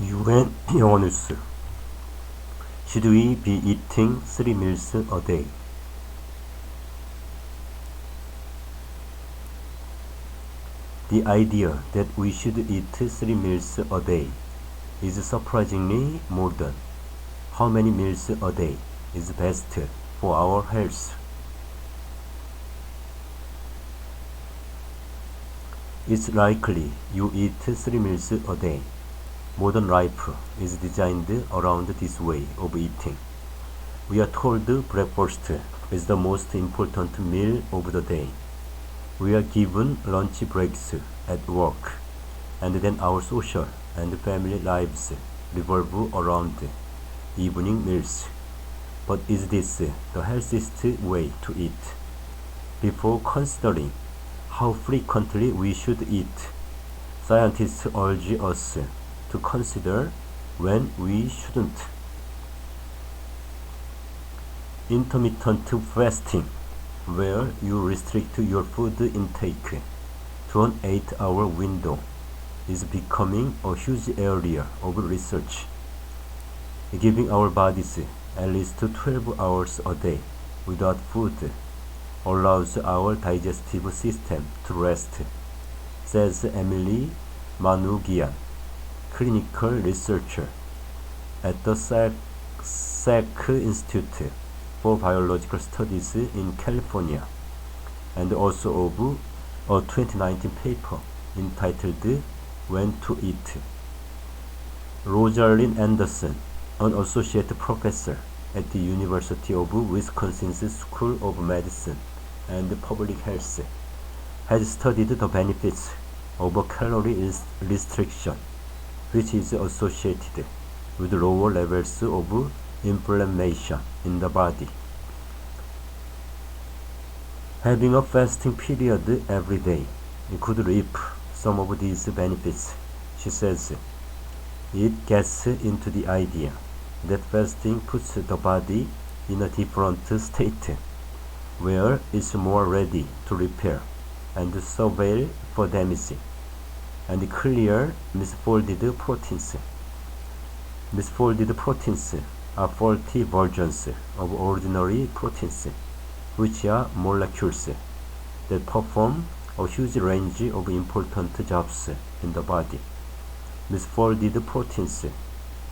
UN 영어뉴스. Should we be eating 3 meals a day? The idea that we should eat 3 meals a day is surprisingly modern. How many meals a day is best for our health? It's likely you eat 3 meals a day. Modern life is designed around this way of eating. We are told breakfast is the most important meal of the day. We are given lunch breaks at work, and then our social and family lives revolve around evening meals. But is this the healthiest way to eat? Before considering how frequently we should eat, scientists urge us to consider when we shouldn't. Intermittent fasting, where you restrict your food intake to an 8-hour window, is becoming a huge area of research. Giving our bodies at least 12 hours a day without food allows our digestive system to rest, says Emily Manoogian, clinical researcher at the Salk Institute for Biological Studies in California, and also of a 2019 paper entitled When to Eat. Rosalind Anderson, an associate professor at the University of Wisconsin's School of Medicine and Public Health, has studied the benefits of a calorie restriction, which is associated with lower levels of inflammation in the body. Having a fasting period every day could reap some of these benefits, she says. It gets into the idea that fasting puts the body in a different state, where it's more ready to repair and surveil for damage and clear misfolded proteins. Misfolded proteins are faulty versions of ordinary proteins, which are molecules that perform a huge range of important jobs in the body. Misfolded proteins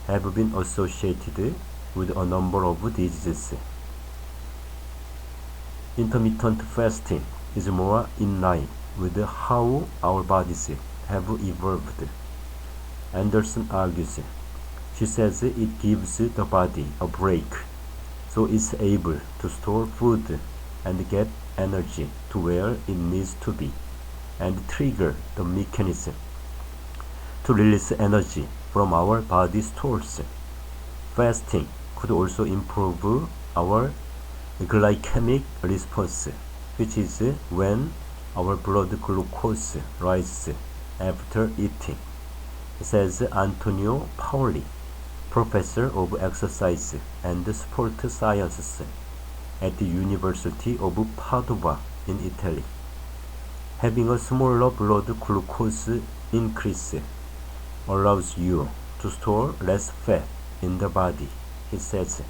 have been associated with a number of diseases. Intermittent fasting is more in line with how our bodies have evolved, Anderson argues. She says it gives the body a break, so it's able to store food and get energy to where it needs to be, and trigger the mechanism to release energy from our body stores. Fasting could also improve our glycemic response, which is when our blood glucose rises after eating, says Antonio Paoli, professor of exercise and sport sciences at the University of Padova in Italy. Having a smaller blood glucose increase allows you to store less fat in the body, he says.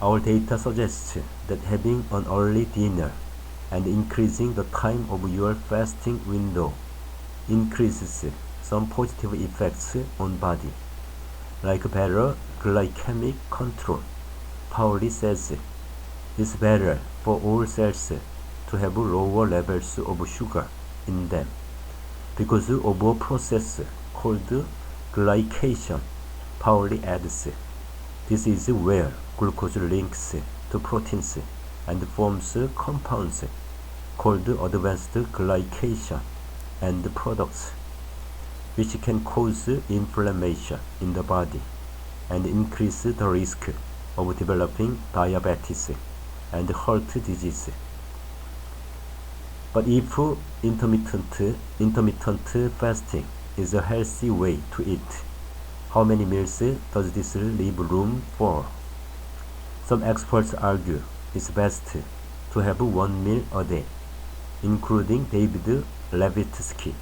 Our data suggests that having an early dinner and increasing the time of your fasting window increases some positive effects on body, like better glycemic control. Pauli says it's better for all cells to have lower levels of sugar in them because of a process called glycation. Pauli adds, this is where glucose links to proteins and forms compounds called advanced glycation and products, which can cause inflammation in the body and increase the risk of developing diabetes and heart disease. But if intermittent fasting is a healthy way to eat, how many meals does this leave room for? Some experts argue it's best to have 1 meal a day, including David Levitsky,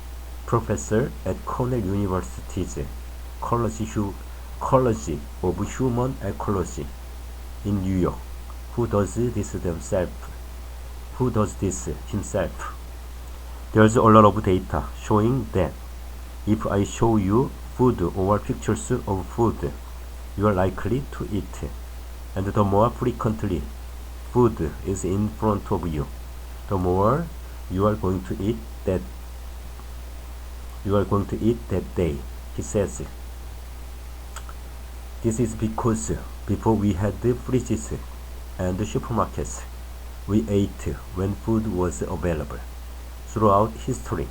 professor at Cornell University's College of Human Ecology in New York, who does this himself. There's a lot of data showing that if I show you food or pictures of food, you are likely to eat, and the more frequently food is in front of you, the more you are going to eat that day, he says. This is because before we had fridges and supermarkets, we ate when food was available. Throughout history,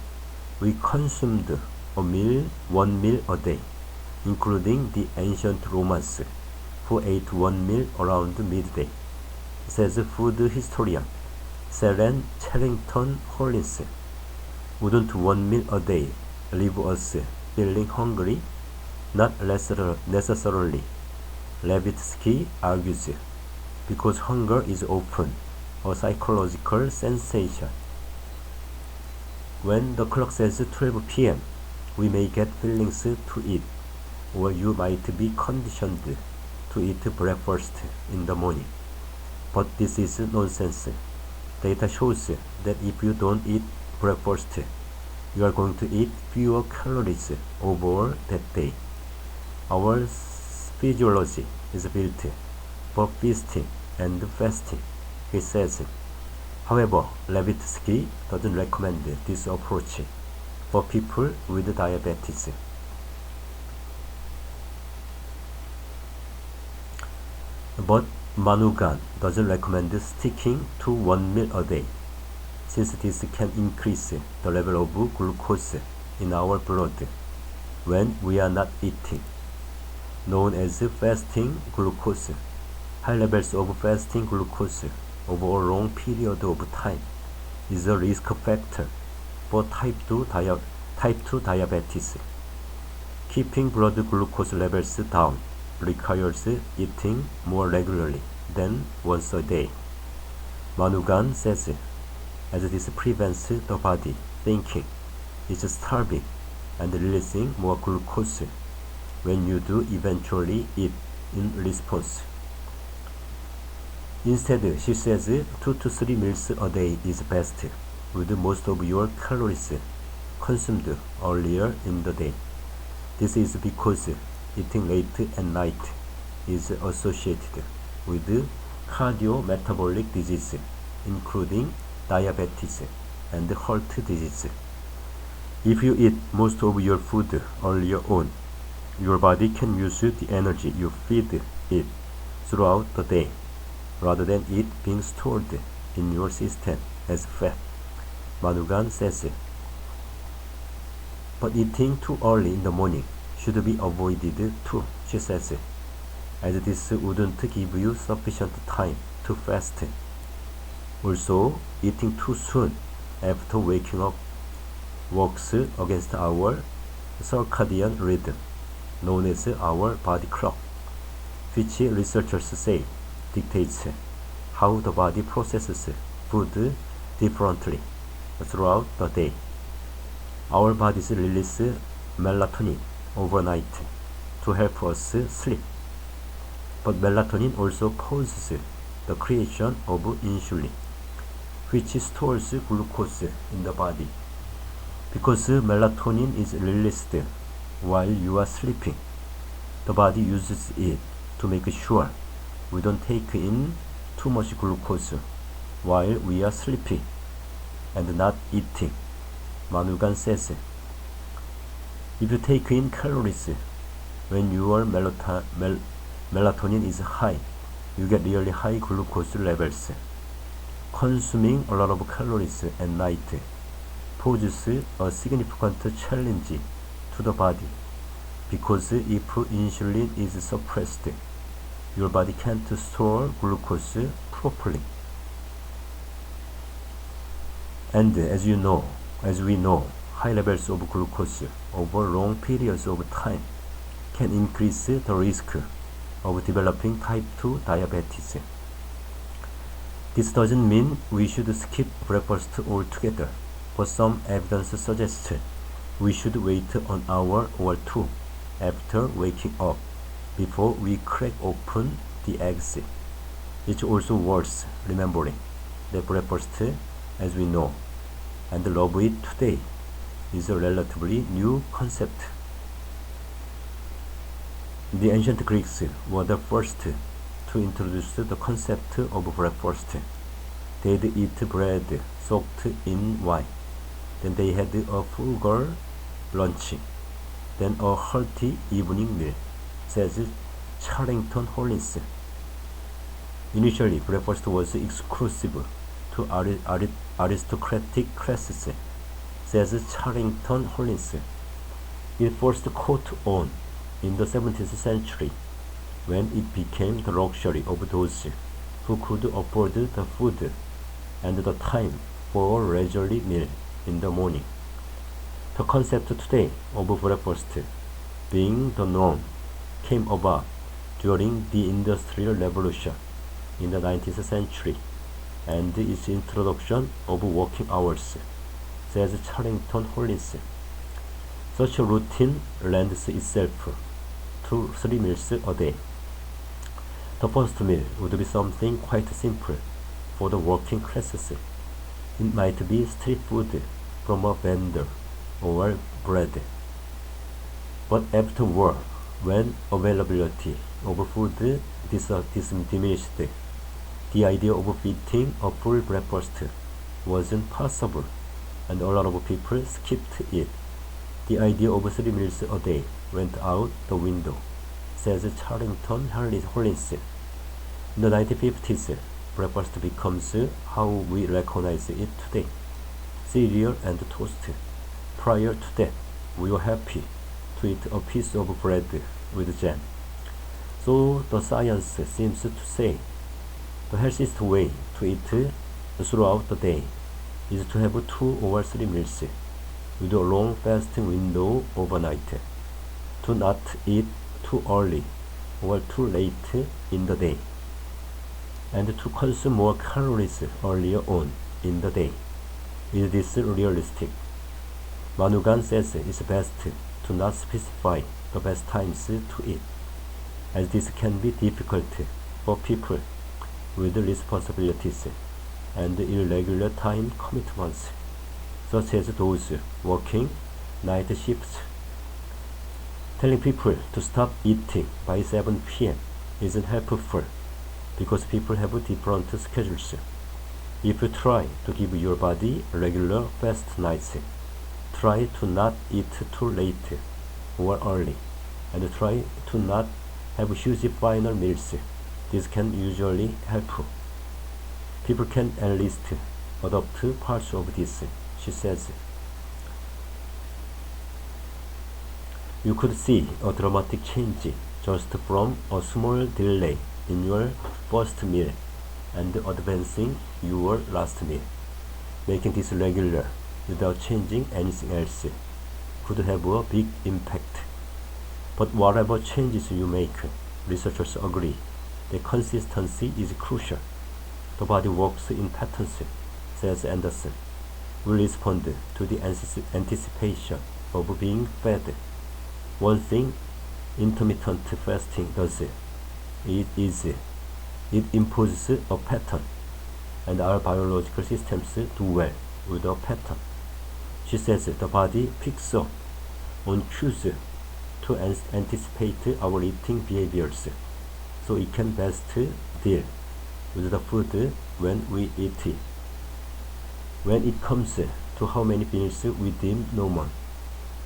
we consumed one meal a day, including the ancient Romans, who ate one meal around midday, says food historian Seren Charrington Hollins. Wouldn't one meal a day leave us feeling hungry? Not necessarily, Levitsky argues, because hunger is often a psychological sensation. When the clock says 12 p.m., we may get feelings to eat, or you might be conditioned to eat breakfast in the morning. But this is nonsense. Data shows that if you don't eat breakfast, you are going to eat fewer calories overall that day. Our physiology is built for feasting and fasting, he says. However, Levitsky doesn't recommend this approach for people with diabetes. But Manugan doesn't recommend sticking to one meal a day, since this can increase the level of glucose in our blood when we are not eating, known as fasting glucose. High levels of fasting glucose over a long period of time is a risk factor for type 2 diabetes. Keeping blood glucose levels down requires eating more regularly than once a day, Manugan says, as this prevents the body thinking it's starving and releasing more glucose when you do eventually eat in response. Instead, she says 2 to 3 meals a day is best, with most of your calories consumed earlier in the day. This is because eating late at night is associated with cardiometabolic disease, including diabetes and heart disease. If you eat most of your food earlier on, your body can use the energy you feed it throughout the day, rather than it being stored in your system as fat, Manugan says. But eating too early in the morning should be avoided too, she says, as this wouldn't give you sufficient time to fast. Also, eating too soon after waking up works against our circadian rhythm, known as our body clock, which researchers say dictates how the body processes food differently throughout the day. Our bodies release melatonin overnight to help us sleep, but melatonin also causes the creation of insulin, which stores glucose in the body. Because melatonin is released while you are sleeping, the body uses it to make sure we don't take in too much glucose while we are sleeping and not eating, Manugan says. If you take in calories when your melatonin is high, you get really high glucose levels. Consuming a lot of calories at night poses a significant challenge to the body, because if insulin is suppressed, your body can't store glucose properly. And as we know, high levels of glucose over long periods of time can increase the risk of developing type 2 diabetes. This doesn't mean we should skip breakfast altogether, but some evidence suggests we should wait an hour or two after waking up before we crack open the eggs. It's also worth remembering that breakfast, as we know and love it today, is a relatively new concept. The ancient Greeks were the first to introduce the concept of breakfast. They'd eat bread soaked in wine. Then they had a frugal lunch, then a hearty evening meal, says Charrington Hollins. Initially, breakfast was exclusive to aristocratic classes, says Charrington Hollins. It first caught on in the 17th century, when it became the luxury of those who could afford the food and the time for a leisurely meal in the morning. The concept today of breakfast being the norm came about during the Industrial Revolution in the 19th century and its introduction of working hours, says Charrington Hollins. Such a routine lends itself to 3 meals a day. The first meal would be something quite simple for the working classes. It might be street food from a vendor or bread. But after war, when availability of food diminished, the idea of eating a full breakfast wasn't possible, and a lot of people skipped it. The idea of 3 meals a day went out the window, says Charrington Hollins. In the 1950s, breakfast becomes how we recognize it today: cereal and toast. Prior to that, we were happy to eat a piece of bread with jam. So the science seems to say the healthiest way to eat throughout the day is to have 2 or 3 meals with a long fasting window overnight, to not eat too early or too late in the day, and to consume more calories earlier on in the day. Is this realistic? Manugan says it's best to not specify the best times to eat, as this can be difficult for people with responsibilities and irregular time commitments, such as those working night shifts. Telling people to stop eating by 7 p.m. isn't helpful because people have different schedules. If you try to give your body regular fast nights, try to not eat too late or early, and try to not have huge final meals. This can usually help. People can at least adopt parts of this, she says. You could see a dramatic change just from a small delay in your first meal and advancing your last meal. Making this regular without changing anything else could have a big impact. But whatever changes you make, researchers agree that consistency is crucial. The body works in patterns, says Anderson. We respond to the anticipation of being fed. One thing intermittent fasting does it imposes a pattern, and our biological systems do well with a pattern. She says the body picks up on cues to anticipate our eating behaviors, so it can best deal with the food when we eat it. When it comes to how many meals we deem normal,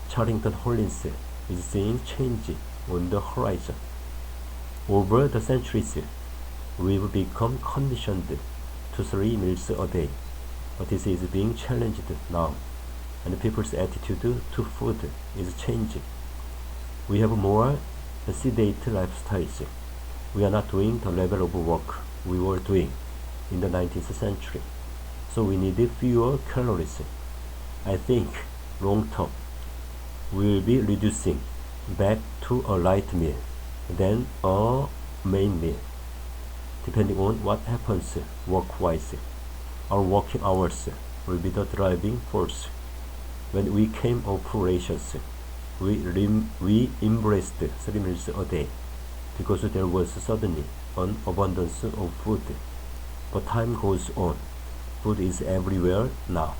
Charrington Hollins is seeing change on the horizon. Over the centuries, we've become conditioned to 3 meals a day, but this is being challenged now, and people's attitude to food is changing. We have more sedate lifestyles. We are not doing the level of work we were doing in the 19th century, so we need fewer calories. I think long term we will be reducing back to a light meal than a main meal, depending on what happens work-wise. Our working hours will be the driving force. When we came off rations, we embraced 3 meals a day because there was suddenly an abundance of food. But time goes on. Food is everywhere now.